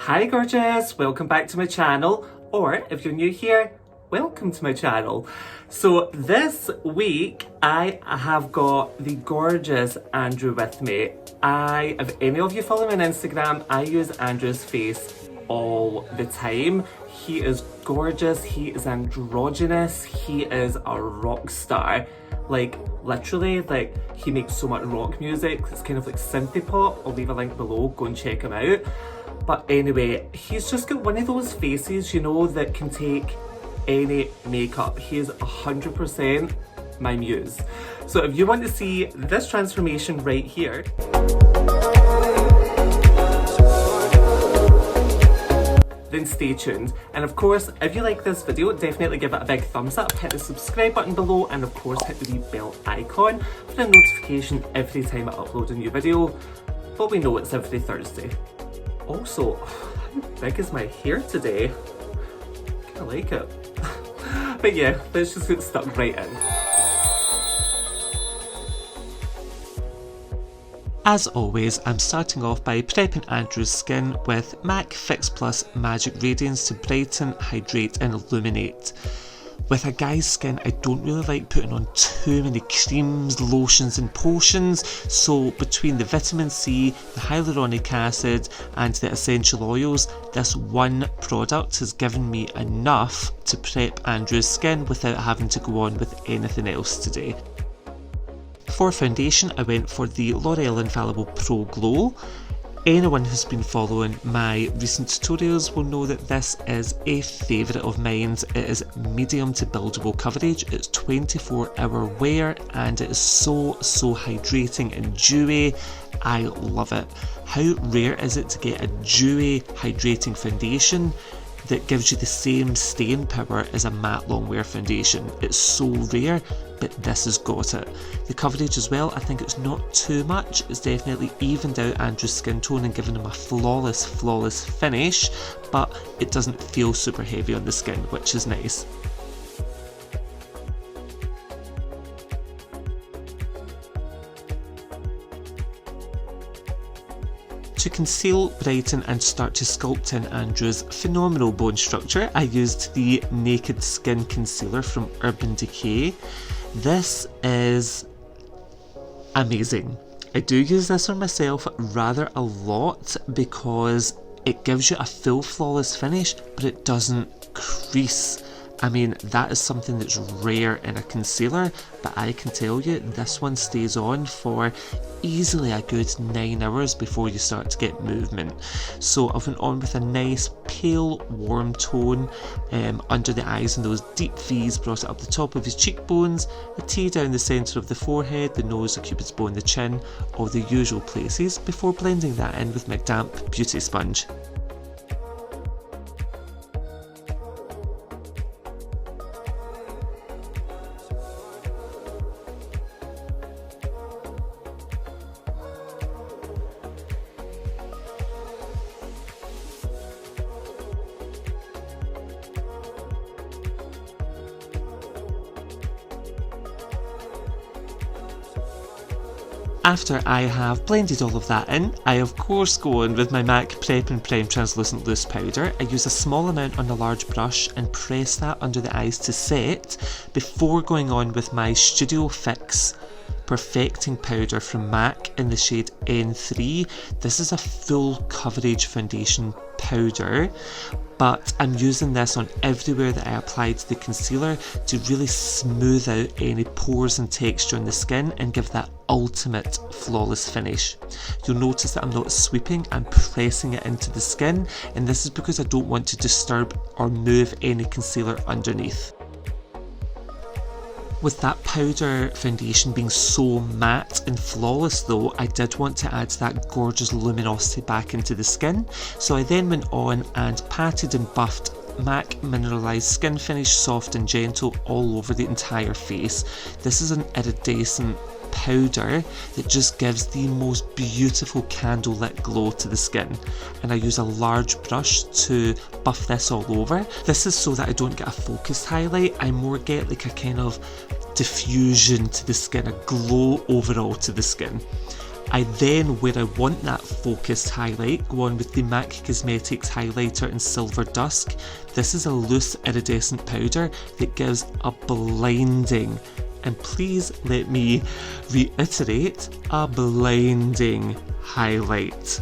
Hi gorgeous, welcome back to my channel, or if you're new here, welcome to my channel. So this week I have got the gorgeous Andrew with me. If any of you follow me on Instagram, I use Andrew's face all the time. He is gorgeous, he is androgynous, he is a rock star. Like literally, like he makes so much rock music, it's kind of like synthy pop. I'll leave a link below, go and check him out. But anyway, he's just got one of those faces, you know, that can take any makeup. He is 100% my muse. So if you want to see this transformation right here, then stay tuned. And of course, if you like this video, definitely give it a big thumbs up, hit the subscribe button below, and of course hit the wee bell icon for a notification every time I upload a new video. But we know it's every Thursday. Also, how big is my hair today? I kinda like it. But yeah, let's just get stuck right in. As always, I'm starting off by prepping Andrew's skin with MAC Fix Plus Magic Radiance to brighten, hydrate and illuminate. With a guy's skin, I don't really like putting on too many creams, lotions and potions, so between the vitamin C, the hyaluronic acid and the essential oils, this one product has given me enough to prep Andrew's skin without having to go on with anything else today. For foundation, I went for the L'Oreal Infallible Pro Glow. Anyone who's been following my recent tutorials will know that this is a favourite of mine. It is medium to buildable coverage, it's 24-hour wear and it is so hydrating and dewy. I love it. How rare is it to get a dewy hydrating foundation that gives you the same staying power as a matte long wear foundation? It's so rare, but this has got it. The coverage as well, I think it's not too much. It's definitely evened out Andrew's skin tone and given him a flawless finish, but it doesn't feel super heavy on the skin, which is nice. To conceal, brighten and start to sculpt in Andrew's phenomenal bone structure, I used the Naked Skin Concealer from Urban Decay. This is amazing. I do use this on myself rather a lot because it gives you a full flawless finish, but it doesn't crease. I mean, that is something that's rare in a concealer, but I can tell you this one stays on for easily a good 9 hours before you start to get movement. So I went on with a nice pale warm tone under the eyes and those deep V's, brought it up the top of his cheekbones, a T down the centre of the forehead, the nose, the cupid's bow and the chin, all the usual places, before blending that in with my damp beauty sponge. After I have blended all of that in, I of course go on with my MAC Prep and Prime Translucent Loose Powder. I use a small amount on a large brush and press that under the eyes to set before going on with my Studio Fix Perfecting Powder from MAC in the shade N3. This is a full coverage foundation powder, but I'm using this on everywhere that I applied the concealer to really smooth out any pores and texture on the skin and give that ultimate flawless finish. You'll notice that I'm not sweeping, I'm pressing it into the skin, and this is because I don't want to disturb or move any concealer underneath. With that powder foundation being so matte and flawless though, I did want to add that gorgeous luminosity back into the skin, so I then went on and patted and buffed MAC Mineralize Skinfinish Soft and Gentle all over the entire face. This is an iridescent powder that just gives the most beautiful candlelit glow to the skin, and I use a large brush to buff this all over. This is so that I don't get a focused highlight, I more get like a kind of diffusion to the skin, a glow overall to the skin. I then, where I want that focused highlight, go on with the MAC Cosmetics highlighter in Silver Dusk. This is a loose iridescent powder that gives a blinding, and please let me reiterate, a blinding highlight.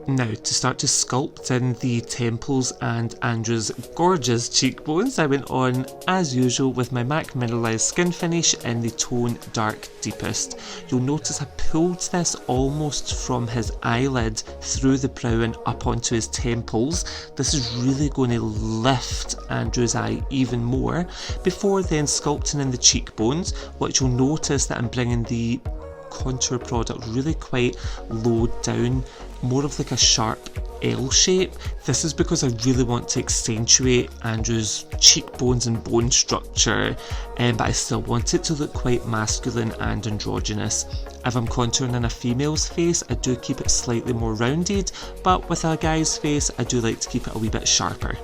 Now, to start to sculpt in the temples and Andrew's gorgeous cheekbones, I went on, as usual, with my MAC Mineralize Skinfinish in the tone Dark Deepest. You'll notice I pulled this almost from his eyelid through the brow and up onto his temples. This is really going to lift Andrew's eye even more, before then sculpting in the cheekbones, which you'll notice that I'm bringing the contour product really quite low down, more of like a sharp L shape. This is because I really want to accentuate Andrew's cheekbones and bone structure, but I still want it to look quite masculine and androgynous. If I'm contouring in a female's face, I do keep it slightly more rounded, but with a guy's face, I do like to keep it a wee bit sharper.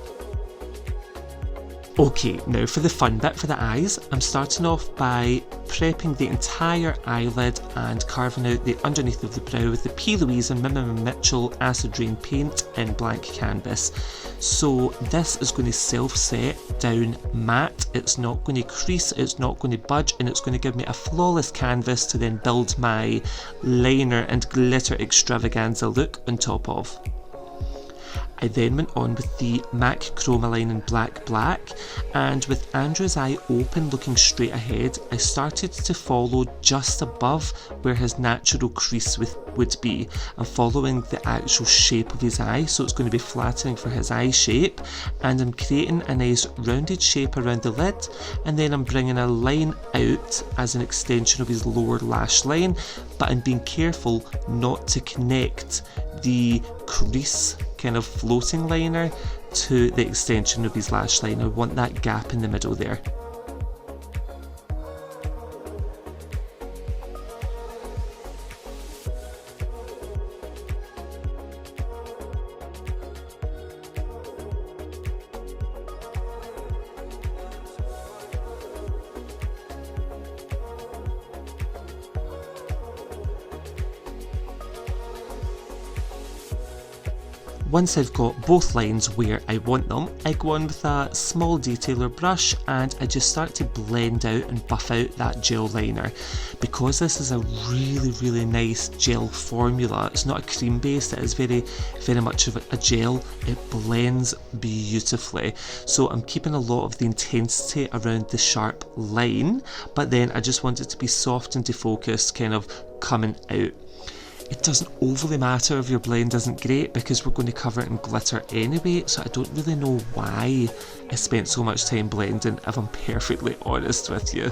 Okay, now for the fun bit for the eyes, I'm starting off by prepping the entire eyelid and carving out the underneath of the brow with the P. Louise and Mimim Mitchell Acid Rain paint in blank canvas. So this is going to self-set down matte, it's not going to crease, it's not going to budge, and it's going to give me a flawless canvas to then build my liner and glitter extravaganza look on top of. I then went on with the MAC Chromaline in Black, and with Andrew's eye open looking straight ahead, I started to follow just above where his natural crease would be. I'm following the actual shape of his eye, so it's going to be flattering for his eye shape, and I'm creating a nice rounded shape around the lid, and then I'm bringing a line out as an extension of his lower lash line, but I'm being careful not to connect the crease kind of floating liner to the extension of his lash line. I want that gap in the middle there. Once I've got both lines where I want them, I go on with a small detailer brush and I just start to blend out and buff out that gel liner. Because this is a really nice gel formula, it's not a cream based, it is very much of a gel, it blends beautifully. So I'm keeping a lot of the intensity around the sharp line, but then I just want it to be soft and defocused, kind of coming out. It doesn't overly matter if your blend isn't great because we're going to cover it in glitter anyway, so I don't really know why I spent so much time blending, if I'm perfectly honest with you.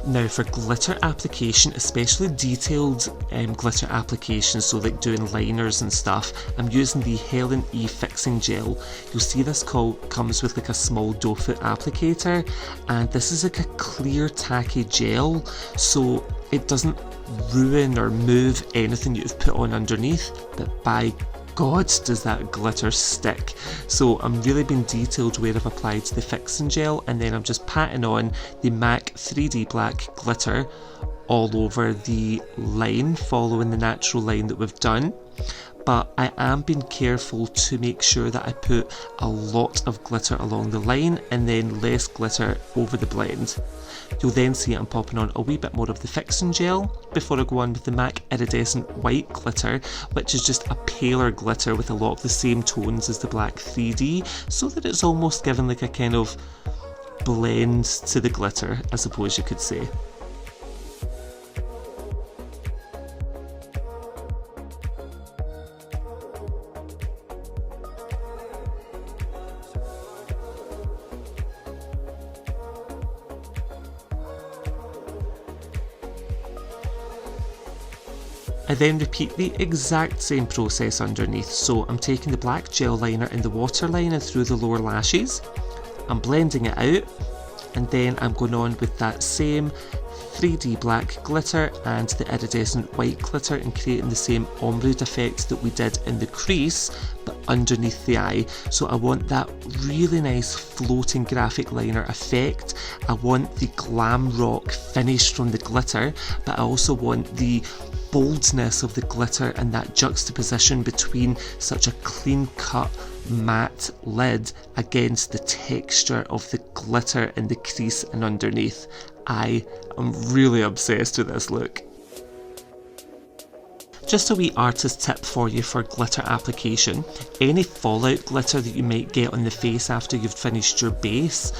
Now for glitter application, especially detailed glitter applications, so like doing liners and stuff, I'm using the Helen E Fixing Gel. You'll see this comes with like a small doe foot applicator, and this is like a clear tacky gel, so it doesn't ruin or move anything you've put on underneath, but by God does that glitter stick. So I'm really being detailed where I've applied the fixing gel, and then I'm just patting on the MAC 3D Black glitter all over the line, following the natural line that we've done. But I am being careful to make sure that I put a lot of glitter along the line and then less glitter over the blend. You'll then see I'm popping on a wee bit more of the fixing gel before I go on with the MAC Iridescent White Glitter, which is just a paler glitter with a lot of the same tones as the Black 3D, so that it's almost given like a kind of blend to the glitter, I suppose you could say. I then repeat the exact same process underneath. So I'm taking the black gel liner in the waterline and through the lower lashes. I'm blending it out, and then I'm going on with that same 3D black glitter and the iridescent white glitter and creating the same ombre effect that we did in the crease, but underneath the eye. So I want that really nice floating graphic liner effect. I want the glam rock finish from the glitter, but I also want the boldness of the glitter and that juxtaposition between such a clean cut matte lid against the texture of the glitter in the crease and underneath. I am really obsessed with this look. Just a wee artist tip for you for glitter application. Any fallout glitter that you might get on the face after you've finished your base,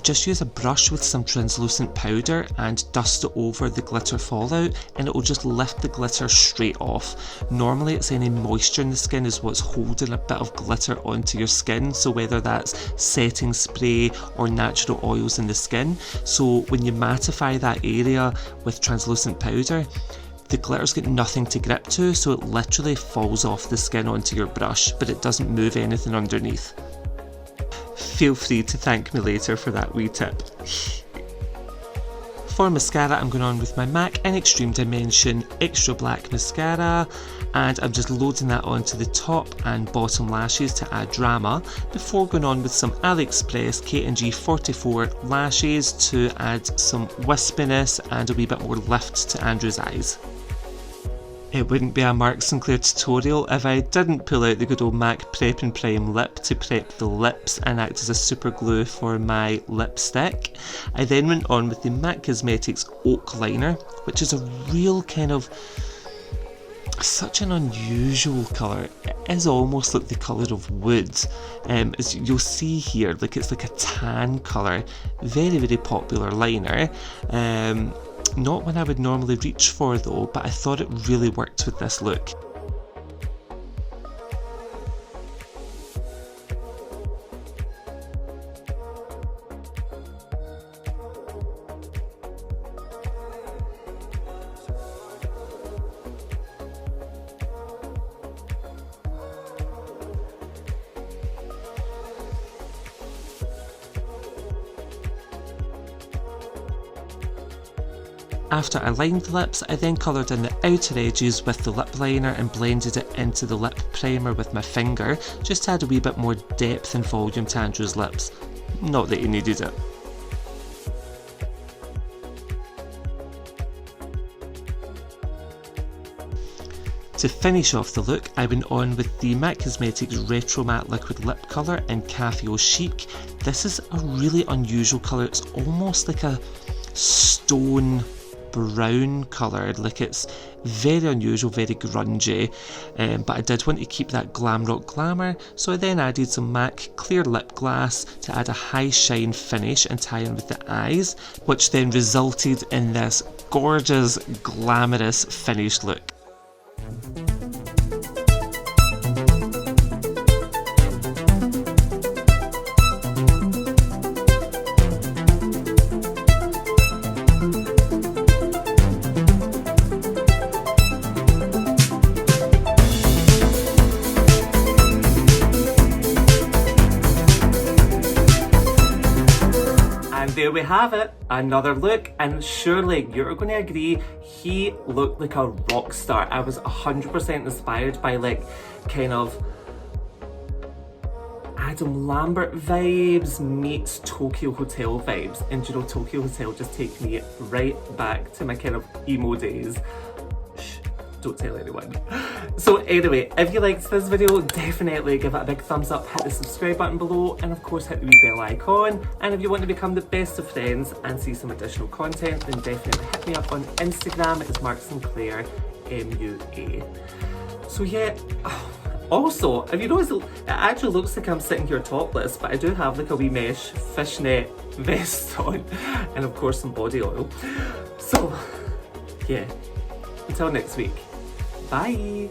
just use a brush with some translucent powder and dust it over the glitter fallout, and it will just lift the glitter straight off. Normally it's any moisture in the skin is what's holding a bit of glitter onto your skin, so whether that's setting spray or natural oils in the skin. So when you mattify that area with translucent powder, the glitter's got nothing to grip to, so it literally falls off the skin onto your brush, but it doesn't move anything underneath. Feel free to thank me later for that wee tip. For mascara, I'm going on with my MAC InExtreme Dimension Extra Black Mascara, and I'm just loading that onto the top and bottom lashes to add drama, before going on with some AliExpress K&G 44 lashes to add some wispiness and a wee bit more lift to Andrew's eyes. It wouldn't be a Marc Sinclair tutorial if I didn't pull out the good old MAC Prep and Prime lip to prep the lips and act as a super glue for my lipstick. I then went on with the MAC Cosmetics Oak Liner, which is a real kind of such an unusual colour. It is almost like the colour of wood. As you'll see here, like it's like a tan colour. Very, very popular liner. Not one I would normally reach for though, but I thought it really worked with this look. After I lined the lips, I then coloured in the outer edges with the lip liner and blended it into the lip primer with my finger, just to add a wee bit more depth and volume to Andrew's lips. Not that he needed it. To finish off the look, I went on with the MAC Cosmetics Retro Matte Liquid Lip Colour in Cafe Au Chic. This is a really unusual colour. It's almost like a stone brown colour, like it's very unusual, very grungy, but I did want to keep that glam rock glamour, so I then added some MAC clear lip gloss to add a high shine finish and tie in with the eyes, which then resulted in this gorgeous glamorous finished look. There we have it, another look, and surely you're going to agree he looked like a rock star. I was 100% inspired by like kind of Adam Lambert vibes meets Tokyo Hotel vibes, and you know, Tokyo Hotel just takes me right back to my kind of emo days. Don't tell anyone. So anyway, if you liked this video, definitely give it a big thumbs up, hit the subscribe button below, and of course hit the wee bell icon. And if you want to become the best of friends and see some additional content, then definitely hit me up on Instagram. It's Marc Sinclair MUA. So yeah, also, have you noticed, it actually looks like I'm sitting here topless, but I do have like a wee mesh fishnet vest on, and of course some body oil. So yeah, until next week. Bye!